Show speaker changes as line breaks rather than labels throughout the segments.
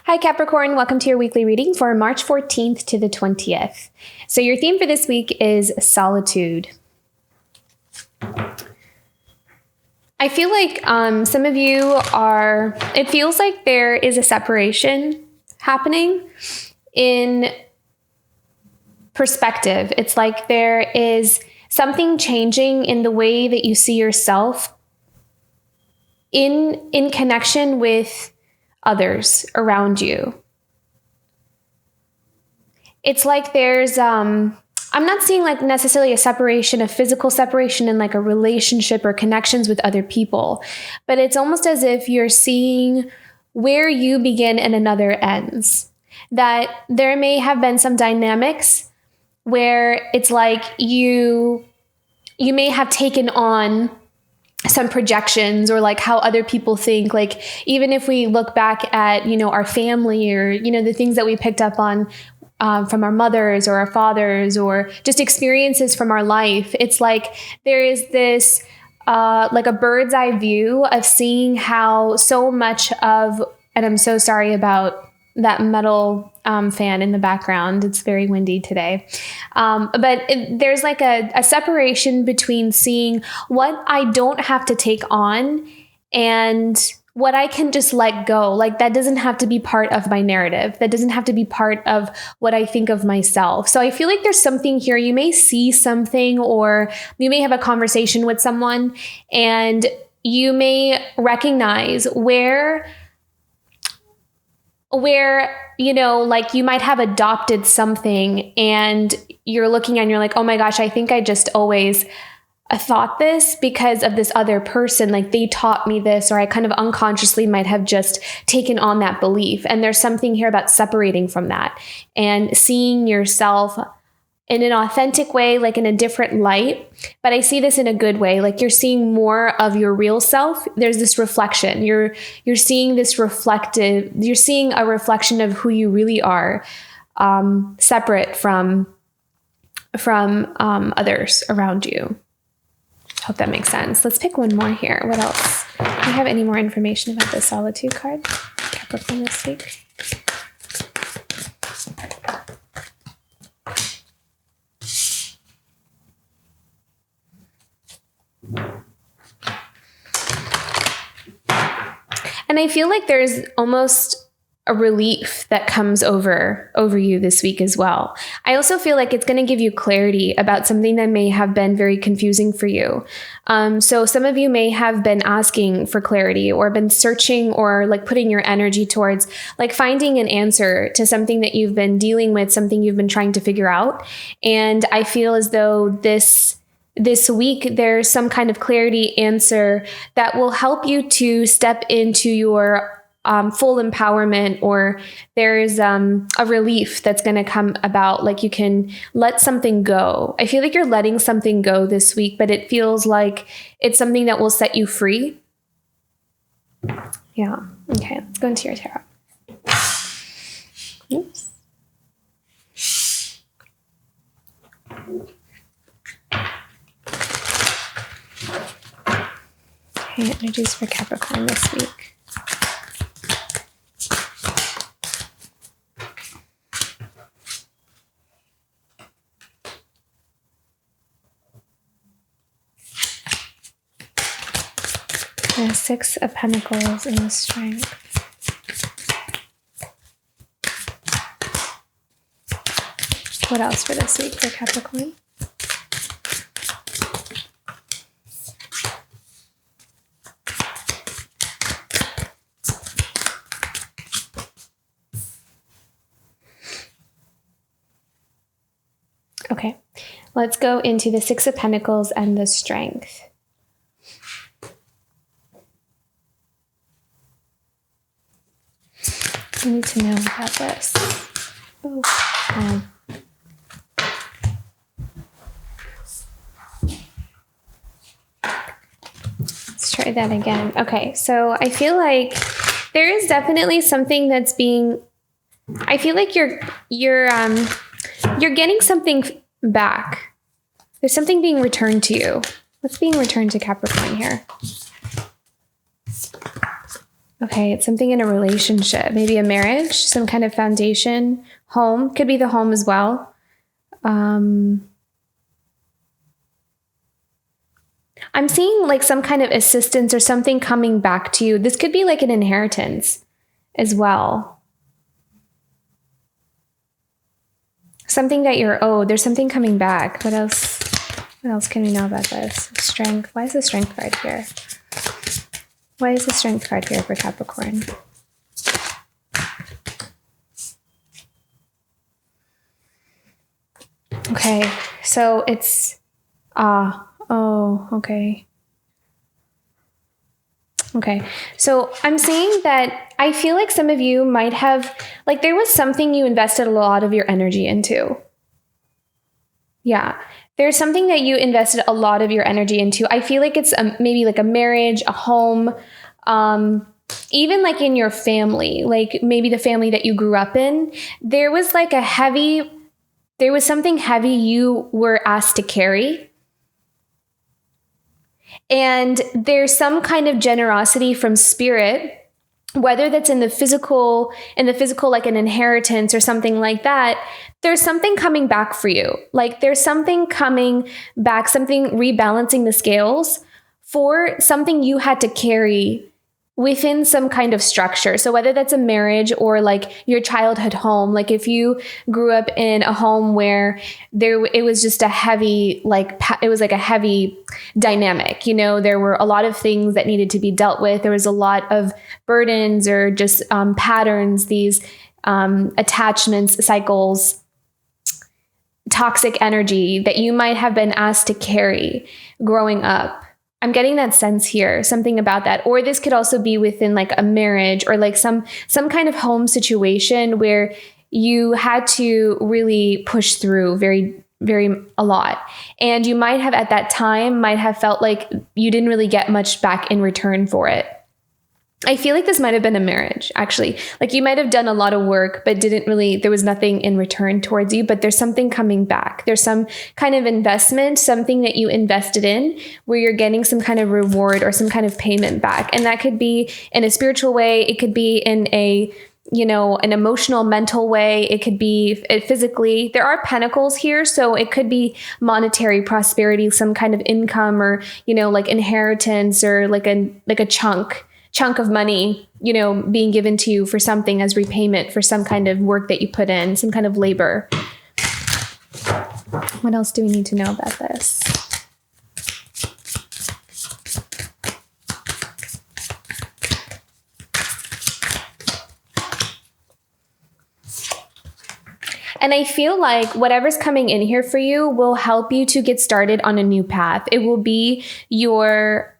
Hi Capricorn, welcome to your weekly reading for March 14th to the 20th. So your theme for this week is solitude. I feel like some of you it feels like there is a separation happening in perspective. It's like there is something changing in the way that you see yourself in connection with others around you. It's like there's, I'm not seeing like necessarily a separation, a physical separation in like a relationship or connections with other people, but it's almost as if you're seeing where you begin and another ends. That there may have been some dynamics where it's like you may have taken on some projections or like how other people think, like even if we look back at, our family or, the things that we picked up on from our mothers or our fathers or just experiences from our life, it's like there is this like a bird's eye view of seeing how so much of, and I'm so sorry about that metal fan in the background. It's very windy today. But there's like a separation between seeing what I don't have to take on and what I can just let go. Like that doesn't have to be part of my narrative. That doesn't have to be part of what I think of myself. So I feel like there's something here. You may see something or you may have a conversation with someone and you may recognize where like you might have adopted something and you're looking and you're like, oh my gosh, I think I just always thought this because of this other person. Like they taught me this, or I kind of unconsciously might have just taken on that belief. And there's something here about separating from that and seeing yourself in an authentic way, like in a different light. But I see this in a good way. Like you're seeing more of your real self. There's this reflection. You're seeing this you're seeing a reflection of who you really are, separate from others around you. Hope that makes sense. Let's pick one more here. What else? Do you have any more information about the solitude card, Capricorn, this week? And I feel like there's almost a relief that comes over you this week as well. I also feel like it's going to give you clarity about something that may have been very confusing for you. So some of you may have been asking for clarity or been searching or like putting your energy towards like finding an answer to something that you've been dealing with, something you've been trying to figure out. And I feel as though this week, there's some kind of clarity answer that will help you to step into your full empowerment, or there's a relief that's going to come about. Like you can let something go. I feel like you're letting something go this week, but it feels like it's something that will set you free. Yeah. Okay. Let's go into your tarot. Oops. Okay, energies for Capricorn this week. The Six of Pentacles and the Strength. What else for this week for Capricorn? Okay, let's go into the Six of Pentacles and the Strength. I need to know about this. Let's try that again. Okay, so I feel like there is definitely something that's being. I feel like you're getting something back. There's something being returned to you. What's being returned to Capricorn here? Okay, it's something in a relationship, maybe a marriage, some kind of foundation, home, could be the home as well. I'm seeing like some kind of assistance or something coming back to you. This could be like an inheritance as well. Something that you're owed. There's something coming back. What else? What else can we know about this? Strength. Why is the strength card here? Why is the strength card here for Capricorn? Okay, so it's, okay. Okay, so I'm seeing that I feel like some of you might have, like there was something you invested a lot of your energy into. Yeah, there's something that you invested a lot of your energy into. I feel like it's maybe like a marriage, a home, even like in your family, like maybe the family that you grew up in. There was like there was something heavy you were asked to carry. And there's some kind of generosity from spirit, whether that's in the physical, like an inheritance or something like that. There's something coming back for you. Like there's something coming back, something rebalancing the scales for something you had to carry within some kind of structure. So whether that's a marriage or like your childhood home, like if you grew up in a home where it was just a heavy, it was like a heavy dynamic, you know, there were a lot of things that needed to be dealt with. There was a lot of burdens or just patterns, these attachments, cycles, toxic energy that you might have been asked to carry growing up. I'm getting that sense here, something about that. Or this could also be within like a marriage or like some kind of home situation where you had to really push through very, very a lot. And you might have at that time might have felt like you didn't really get much back in return for it. I feel like this might have been a marriage, actually. Like you might have done a lot of work, but there was nothing in return towards you, but there's something coming back. There's some kind of investment, something that you invested in where you're getting some kind of reward or some kind of payment back. And that could be in a spiritual way. It could be in a, an emotional, mental way. It could be physically. There are pentacles here. So it could be monetary prosperity, some kind of income or, like inheritance or like a chunk of money, being given to you for something as repayment for some kind of work that you put in, some kind of labor. What else do we need to know about this? And I feel like whatever's coming in here for you will help you to get started on a new path. It will be your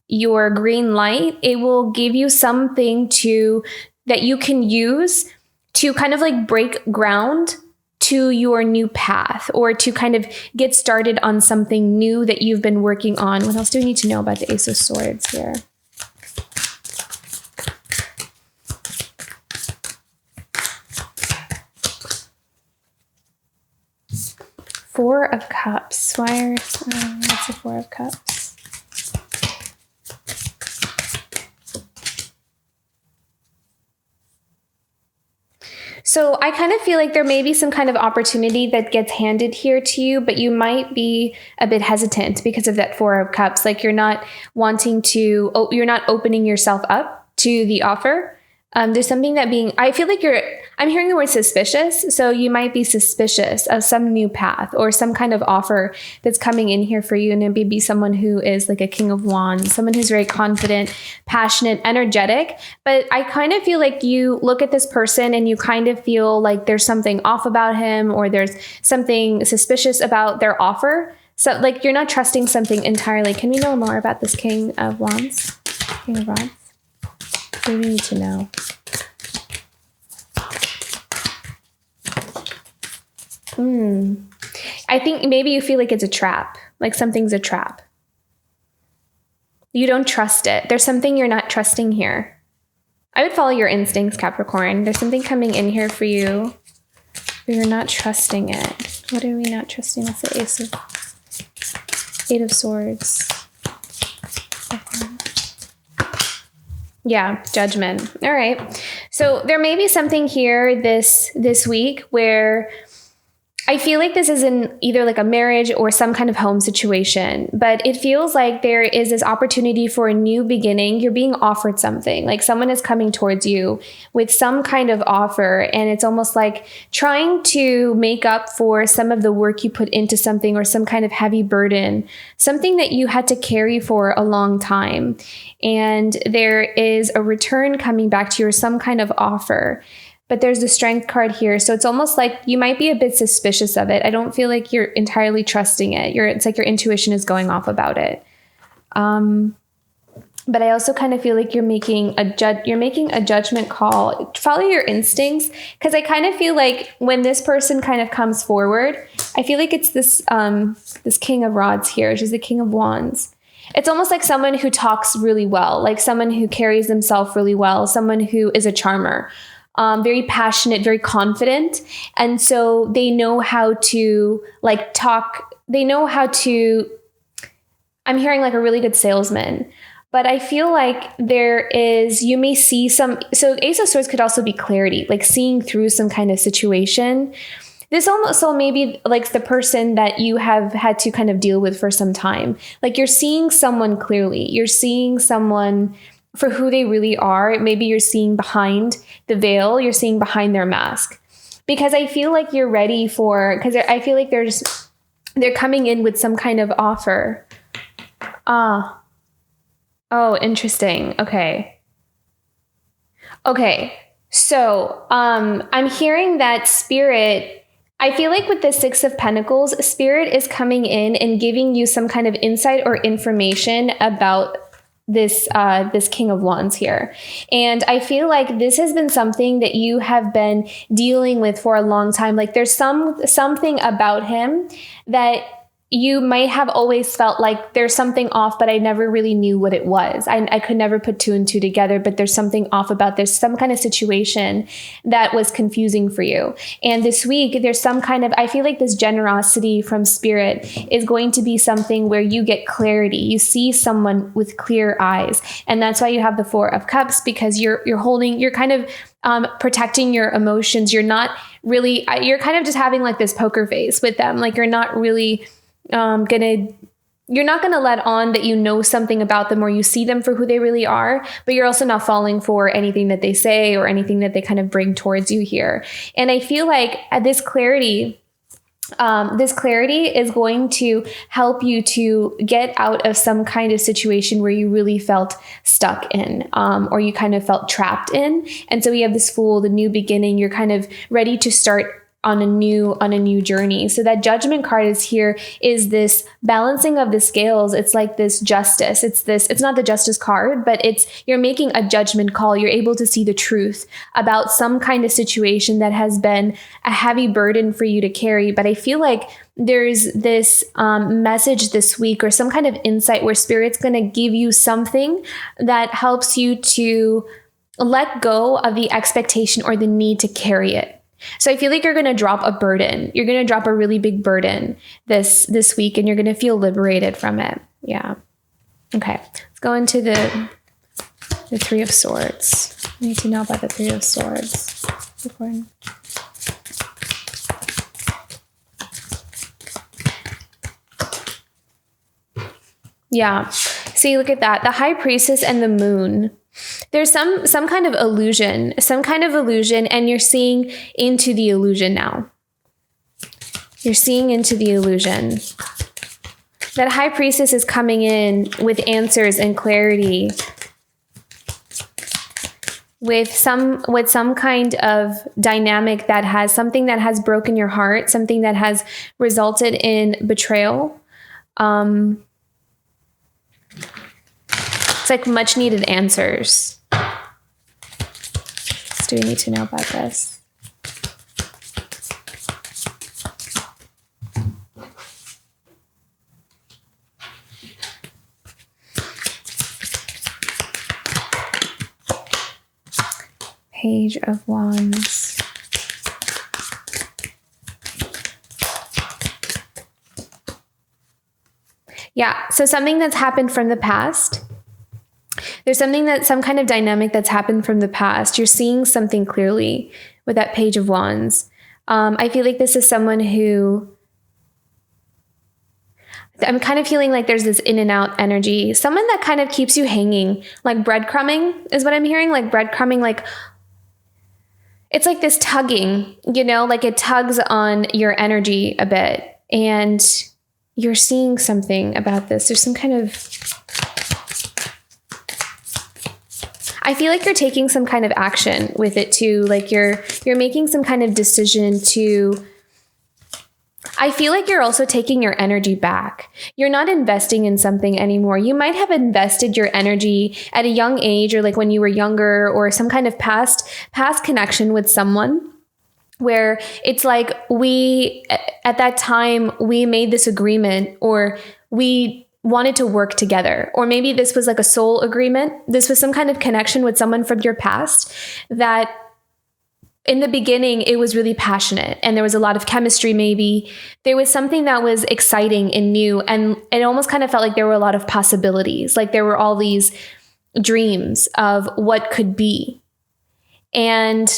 green light. It will give you something that you can use to kind of like break ground to your new path or to kind of get started on something new that you've been working on. What else do we need to know about the Ace of Swords here? Four of Cups. What's the Four of Cups? So I kind of feel like there may be some kind of opportunity that gets handed here to you, but you might be a bit hesitant because of that Four of Cups. Like you're not opening yourself up to the offer. There's something I feel like I'm hearing the word suspicious. So you might be suspicious of some new path or some kind of offer that's coming in here for you. And it may be someone who is like a King of Wands, someone who's very confident, passionate, energetic. But I kind of feel like you look at this person and you kind of feel like there's something off about him or there's something suspicious about their offer. So like you're not trusting something entirely. Can we know more about this King of Wands? King of Wands? What do we need to know? I think maybe you feel like it's a trap, like something's a trap. You don't trust it. There's something you're not trusting here. I would follow your instincts, Capricorn. There's something coming in here for you, but you're not trusting it. What are we not trusting? What's the Eight of Swords. Yeah, judgment. All right. So there may be something here this week where I feel like this is in either like a marriage or some kind of home situation, but it feels like there is this opportunity for a new beginning. You're being offered something, like someone is coming towards you with some kind of offer, and it's almost like trying to make up for some of the work you put into something or some kind of heavy burden, something that you had to carry for a long time. And there is a return coming back to you or some kind of offer. But there's the Strength card here. So it's almost like you might be a bit suspicious of it. I don't feel like you're entirely trusting it. It's like your intuition is going off about it. But I also kind of feel like you're making a judgment call. Follow your instincts, because I kind of feel like when this person kind of comes forward, I feel like it's this King of Rods here. She's the King of Wands. It's almost like someone who talks really well, like someone who carries themselves really well, someone who is a charmer. Very passionate, very confident. And so they know how to like talk. They know how to, I'm hearing like a really good salesman, but I feel like you may see so Ace of Swords could also be clarity, like seeing through some kind of situation. This almost so maybe like the person that you have had to kind of deal with for some time. Like you're seeing someone clearly. You're seeing someone for who they really are. Maybe you're seeing behind the veil, you're seeing behind their mask. Because I feel like you're ready because I feel like they're coming in with some kind of offer. Oh, interesting. Okay. So, I'm hearing that Spirit, I feel like with the Six of Pentacles, Spirit is coming in and giving you some kind of insight or information about this King of Wands here. And I feel like this has been something that you have been dealing with for a long time. Like there's something about him that you might have always felt like there's something off, but I never really knew what it was. I could never put two and two together, but there's something off about there's some kind of situation that was confusing for you. And this week, there's some kind of, I feel like this generosity from Spirit is going to be something where you get clarity. You see someone with clear eyes. And that's why you have the Four of Cups, because you're kind of protecting your emotions. You're not really, you're kind of just having like this poker face with them. Like you're not really you're not going to let on that you know something about them or you see them for who they really are, but you're also not falling for anything that they say or anything that they kind of bring towards you here. And I feel like this clarity is going to help you to get out of some kind of situation where you really felt stuck in, or you kind of felt trapped in. And so we have this Fool, the new beginning. You're kind of ready to start on a new journey. So that Judgment card is this balancing of the scales. It's like this justice. It's not the Justice card, but you're making a judgment call. You're able to see the truth about some kind of situation that has been a heavy burden for you to carry. But I feel like there's this message this week or some kind of insight where Spirit's going to give you something that helps you to let go of the expectation or the need to carry it. So I feel like you're going to drop a burden. You're going to drop a really big burden this week, and you're going to feel liberated from it. Yeah. Okay. Let's go into the Three of Swords. I need to know about the Three of Swords. Yeah. See, look at that. The High Priestess and the Moon. There's some kind of illusion, and you're seeing into the illusion now. You're seeing into the illusion. That High Priestess is coming in with answers and clarity, with some kind of dynamic that has something that has broken your heart, something that has resulted in betrayal. It's like much needed answers. What do we need to know about this? Page of Wands. Yeah, so something that's happened from the past. There's some kind of dynamic that's happened from the past. You're seeing something clearly with that Page of Wands. I feel like this is someone who, I'm kind of feeling like there's this in and out energy. Someone that kind of keeps you hanging, like breadcrumbing is what I'm hearing. Like breadcrumbing, like it's like this tugging, like it tugs on your energy a bit. And you're seeing something about this. There's some kind of, I feel like you're taking some kind of action with it too. Like you're making some kind of decision to, I feel like you're also taking your energy back. You're not investing in something anymore. You might have invested your energy at a young age, or like when you were younger, or some kind of past connection with someone where it's like at that time we made this agreement, or we wanted to work together, or maybe this was like a soul agreement. This was some kind of connection with someone from your past that in the beginning, it was really passionate and there was a lot of chemistry. Maybe there was something that was exciting and new, and it almost kind of felt like there were a lot of possibilities. Like there were all these dreams of what could be. And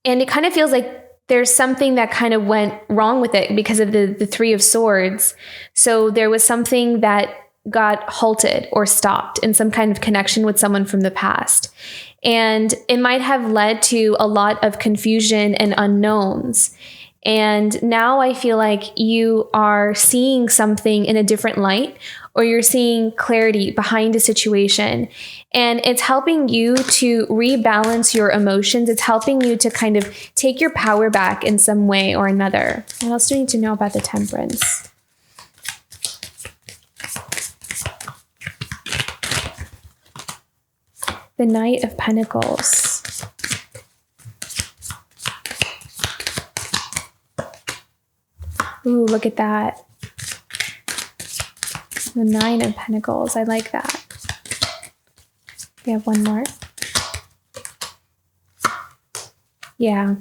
it kind of feels like there's something that kind of went wrong with it because of the Three of Swords. So there was something that got halted or stopped in some kind of connection with someone from the past. And it might have led to a lot of confusion and unknowns. And now I feel like you are seeing something in a different light, or you're seeing clarity behind a situation. And it's helping you to rebalance your emotions. It's helping you to kind of take your power back in some way or another. What else do you need to know about the Temperance? The Knight of Pentacles. Ooh, look at that. The Nine of Pentacles. I like that. We have one more. Yeah.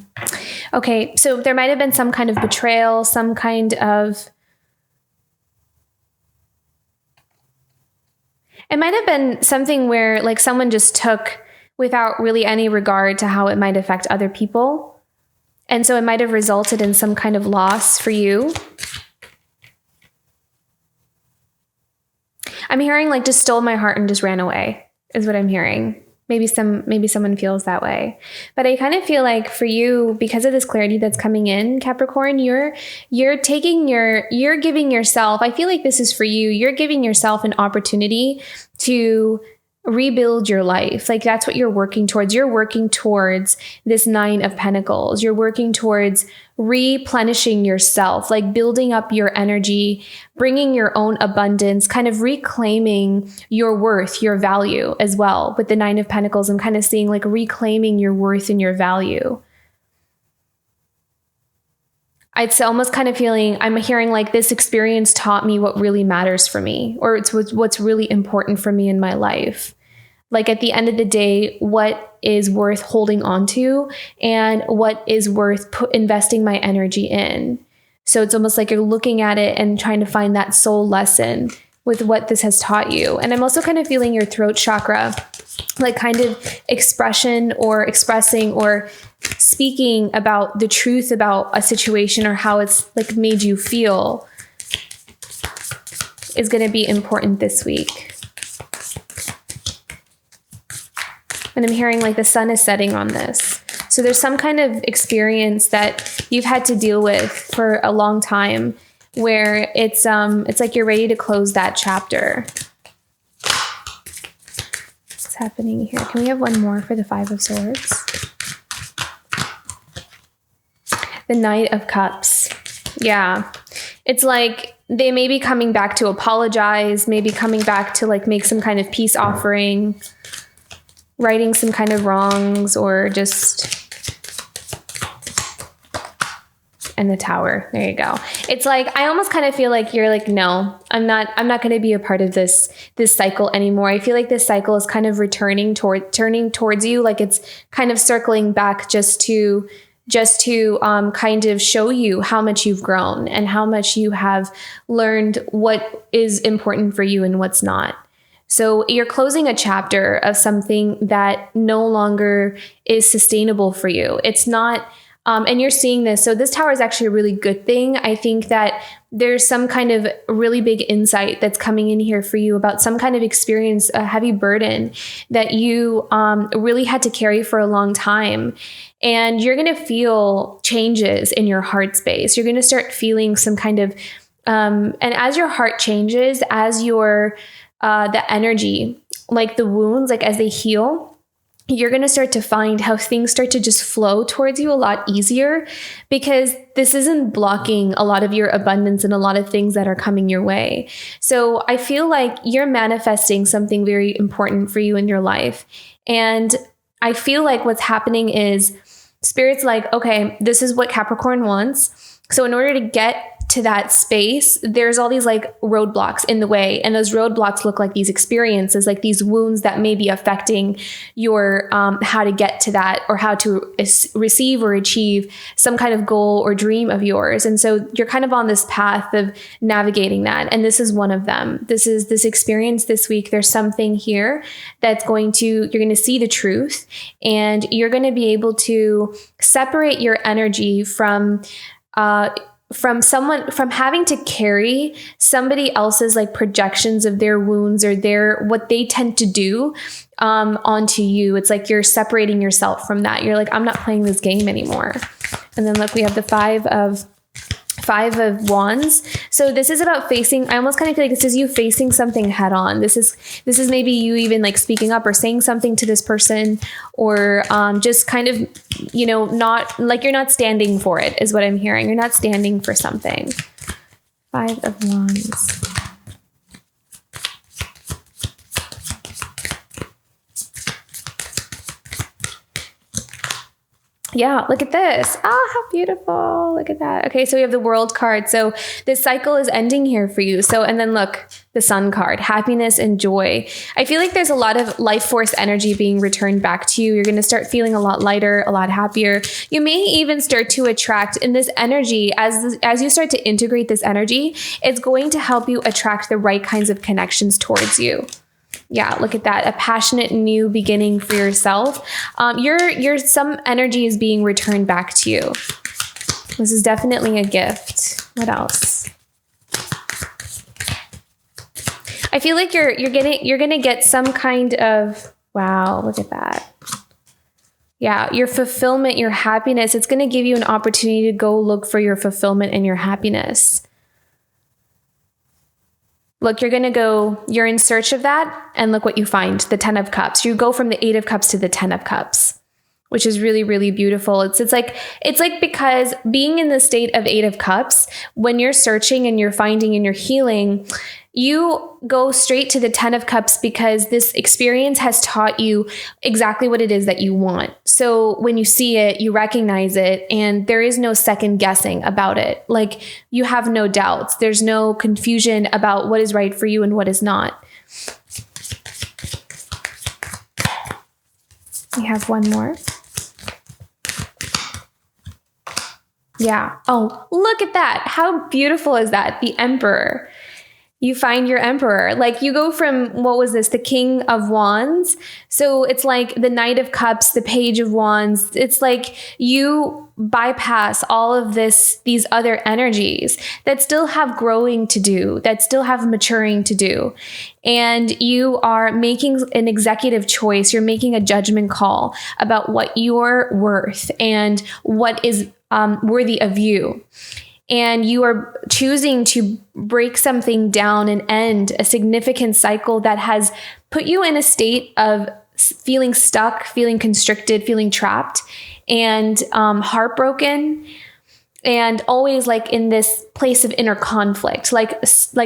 Okay, so there might have been some kind of betrayal, some kind of... It might have been something where like someone just took without really any regard to how it might affect other people. And so it might have resulted in some kind of loss for you. I'm hearing like just stole my heart and just ran away is what I'm hearing. Maybe someone feels that way. But I kind of feel like for you, because of this clarity that's coming in, Capricorn, you're giving yourself, I feel like this is for you, you're giving yourself an opportunity to rebuild your life. Like that's what you're working towards. You're working towards this Nine of Pentacles. You're working towards replenishing yourself, like building up your energy, bringing your own abundance, kind of reclaiming your worth, your value as well. With the Nine of Pentacles, I'm kind of seeing like reclaiming your worth and your value. It's almost kind of feeling, I'm hearing like this experience taught me what really matters for me, or it's what's really important for me in my life. Like at the end of the day, what is worth holding on to and what is worth investing my energy in. So it's almost like you're looking at it and trying to find that soul lesson with what this has taught you. And I'm also kind of feeling your throat chakra, like kind of expression or expressing or speaking about the truth about a situation or how it's like made you feel is going to be important this week. And I'm hearing like the sun is setting on this. So there's some kind of experience that you've had to deal with for a long time where it's like you're ready to close that chapter. What's happening here? Can we have one more for the Five of Swords? The Knight of Cups. Yeah. It's like they may be coming back to apologize, maybe coming back to like make some kind of peace offering, righting some kind of wrongs, or just... And the Tower. There you go. It's like, I almost kind of feel like you're like, no, I'm not going to be a part of this cycle anymore. I feel like this cycle is kind of turning towards you. Like it's kind of circling back just to kind of show you how much you've grown and how much you have learned what is important for you and what's not. So you're closing a chapter of something that no longer is sustainable for you. It's not, and you're seeing this. So this Tower is actually a really good thing. I think that there's some kind of really big insight that's coming in here for you about some kind of experience, a heavy burden that you really had to carry for a long time. And you're going to feel changes in your heart space. You're going to start feeling some kind of, and as your heart changes, as your, the energy, like the wounds, like as they heal, you're going to start to find how things start to just flow towards you a lot easier, because this isn't blocking a lot of your abundance and a lot of things that are coming your way. So I feel like you're manifesting something very important for you in your life. And I feel like what's happening is Spirit's like, okay, this is what Capricorn wants. So in order to get to that space, there's all these like roadblocks in the way. And those roadblocks look like these experiences, like these wounds that may be affecting your, how to get to that, or how to receive or achieve some kind of goal or dream of yours. And so you're kind of on this path of navigating that. And this is one of them. This is this experience this week. There's something here that's you're going to see the truth, and you're going to be able to separate your energy from having to carry somebody else's like projections of their wounds or what they tend to do onto you. It's like you're separating yourself from that. You're like, I'm not playing this game anymore. And then look, we have the Five of Wands. So this is about facing, I almost kind of feel like this is you facing something head on. This is maybe you even like speaking up or saying something to this person, or just kind of, not like you're not standing for it is what I'm hearing. You're not standing for something. Five of Wands. Yeah, look at this. How beautiful. Look at that. Okay, so we have the World card. So this cycle is ending here for you. So, and then look, the Sun card, happiness and joy. I feel like there's a lot of life force energy being returned back to you. You're going to start feeling a lot lighter, a lot happier. You may even start to attract in this energy, as you start to integrate this energy, it's going to help you attract the right kinds of connections towards you. Yeah, look at that. A passionate new beginning for yourself. Some energy is being returned back to you. This is definitely a gift. What else? I feel like you're gonna get some kind of, wow, look at that. Yeah, your fulfillment, your happiness. It's gonna give you an opportunity to go look for your fulfillment and your happiness. Look, you're in search of that, and look what you find, the 10 of Cups. You go from the 8 of Cups to the 10 of Cups, which is really, really beautiful. It's like because being in the state of 8 of Cups, when you're searching and you're finding and you're healing, you go straight to the 10 of Cups because this experience has taught you exactly what it is that you want. So when you see it, you recognize it, and there is no second guessing about it. Like, you have no doubts. There's no confusion about what is right for you and what is not. We have one more. Yeah. Oh, look at that. How beautiful is that? The Emperor. You find your Emperor. Like, you go from, what was this? The King of Wands. So it's like the Knight of Cups, the Page of Wands. It's like you bypass all of these other energies that still have growing to do, that still have maturing to do. And you are making an executive choice. You're making a judgment call about what you're worth and what is worthy of you. And you are choosing to break something down and end a significant cycle that has put you in a state of feeling stuck, feeling constricted, feeling trapped, and heartbroken, and always like in this place of inner conflict, like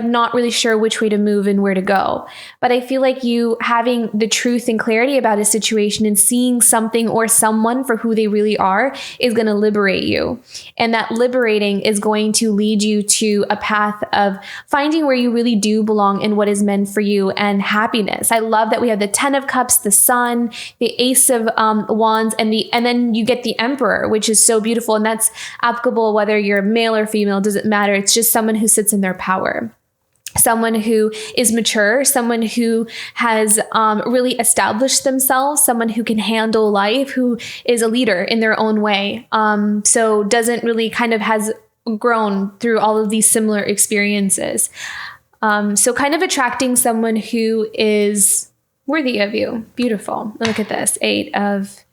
not really sure which way to move and where to go. But I feel like you having the truth and clarity about a situation and seeing something or someone for who they really are is going to liberate you. And that liberating is going to lead you to a path of finding where you really do belong and what is meant for you, and happiness. I love that we have the 10 of Cups, the Sun, the Ace of Wands, and then you get the Emperor, which is so beautiful. And that's applicable whether you're male or female, doesn't matter. It's just someone who sits in their power. someone who is mature, someone who has really established themselves, someone who can handle life, who is a leader in their own way. So doesn't really kind of has grown through all of these similar experiences. So kind of attracting someone who is worthy of you. Beautiful. Look at this. Eight of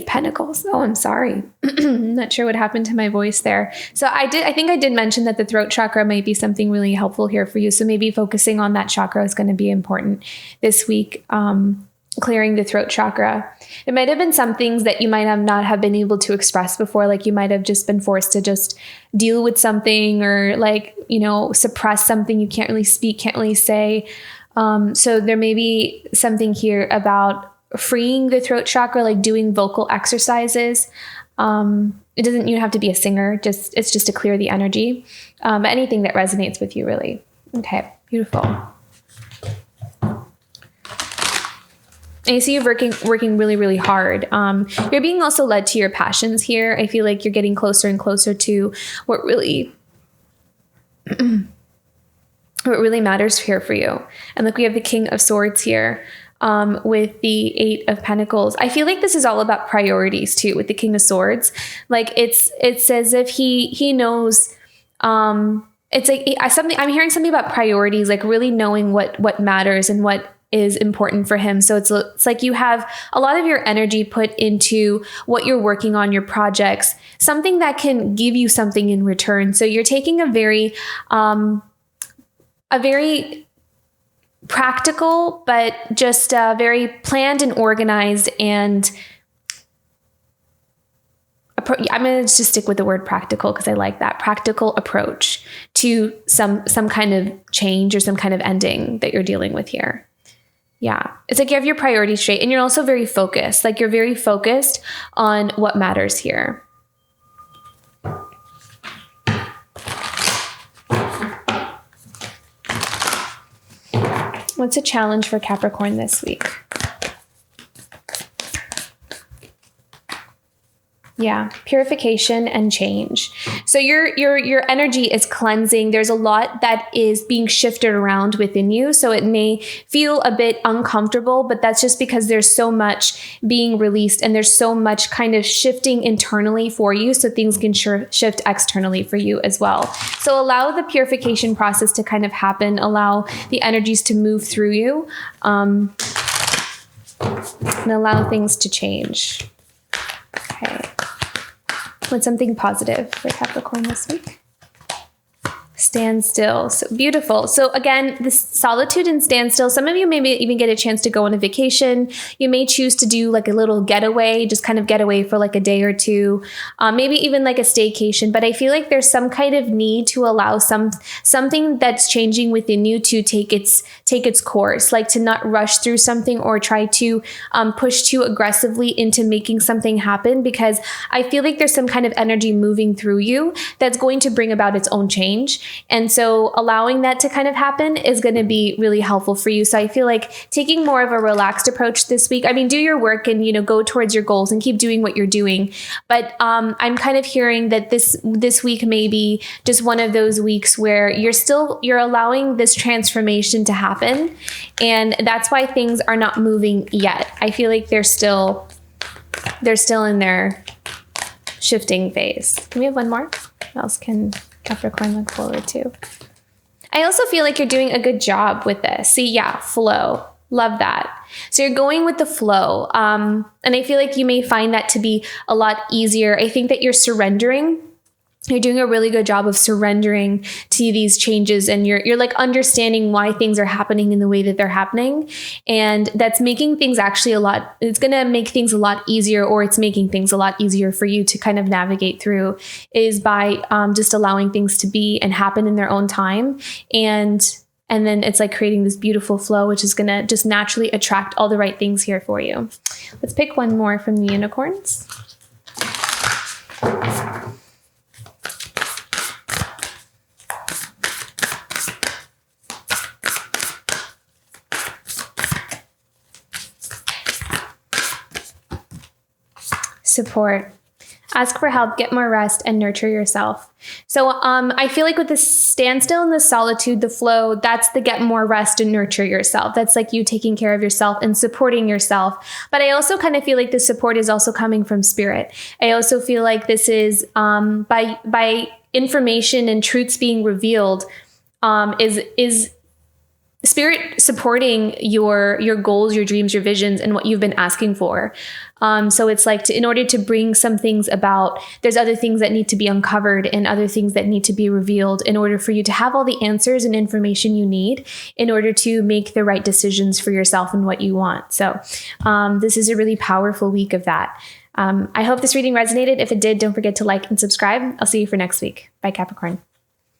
Pentacles. Oh, I'm sorry. I'm not sure what happened to my voice there. So I think I did mention that the throat chakra might be something really helpful here for you. So maybe focusing on that chakra is going to be important this week. Clearing the throat chakra. It might have been some things that you might have not have been able to express before. Like you might have just been forced to just deal with something, or like, suppress something you can't really speak, can't really say. So there may be something here about freeing the throat chakra, like doing vocal exercises. It doesn't, you don't have to be a singer, it's just to clear the energy. But anything that resonates with you, really. Okay, beautiful. And you see you're working really, really hard. You're being also led to your passions here. I feel like you're getting closer and closer to what really matters here for you. And look, we have the King of Swords here. With the Eight of Pentacles. I feel like this is all about priorities too, with the King of Swords. Like it's as if he knows, it's like I'm hearing something about priorities, like really knowing what matters and what is important for him. So it's like you have a lot of your energy put into what you're working on, your projects, something that can give you something in return. So you're taking a very practical, but just very planned and organized, and I'm going to just stick with the word practical because I like that practical approach to some kind of change or some kind of ending that you're dealing with here. Yeah. It's like you have your priorities straight, and you're also very focused. Like you're very focused on what matters here. What's a challenge for Capricorn this week? Yeah, purification and change. So your energy is cleansing. There's a lot that is being shifted around within you. So it may feel a bit uncomfortable, but that's just because there's so much being released and there's so much kind of shifting internally for you, so things can shift externally for you as well. So allow the purification process to kind of happen. Allow the energies to move through you, and allow things to change. Okay. What's something positive for Capricorn this week? Stand still. So beautiful. So again, this solitude and standstill. Some of you maybe even get a chance to go on a vacation. You may choose to do like a little getaway, just kind of get away for like a day or two, maybe even like a staycation. But I feel like there's some kind of need to allow something that's changing within you to take its course, like to not rush through something or try to push too aggressively into making something happen, because I feel like there's some kind of energy moving through you that's going to bring about its own change. And so allowing that to kind of happen is going to be really helpful for you. So I feel like taking more of a relaxed approach this week. I mean, do your work and, go towards your goals and keep doing what you're doing. But I'm kind of hearing that this week may be just one of those weeks where you're allowing this transformation to happen. And that's why things are not moving yet. I feel like they're still in their shifting phase. Can we have one more? What else can Capricorn look forward to? I also feel like you're doing a good job with this. See, yeah, flow. Love that. So you're going with the flow. And I feel like you may find that to be a lot easier. I think that you're surrendering. You're doing a really good job of surrendering to these changes, and you're like understanding why things are happening in the way that they're happening. And that's making things it's going to make things a lot easier, or it's making things a lot easier for you to kind of navigate through, is by just allowing things to be and happen in their own time. And then it's like creating this beautiful flow, which is going to just naturally attract all the right things here for you. Let's pick one more from the unicorns. Support. Ask for help, get more rest, and nurture yourself. So I feel like with the standstill and the solitude, the flow, that's the get more rest and nurture yourself. That's like you taking care of yourself and supporting yourself. But I also kind of feel like the support is also coming from spirit. I also feel like this is by information and truths being revealed, is spirit supporting your goals, your dreams, your visions, and what you've been asking for. So it's like in order to bring some things about, there's other things that need to be uncovered and other things that need to be revealed in order for you to have all the answers and information you need in order to make the right decisions for yourself and what you want. So this is a really powerful week of that. I hope this reading resonated. If it did, don't forget to like and subscribe. I'll see you for next week. Bye, Capricorn.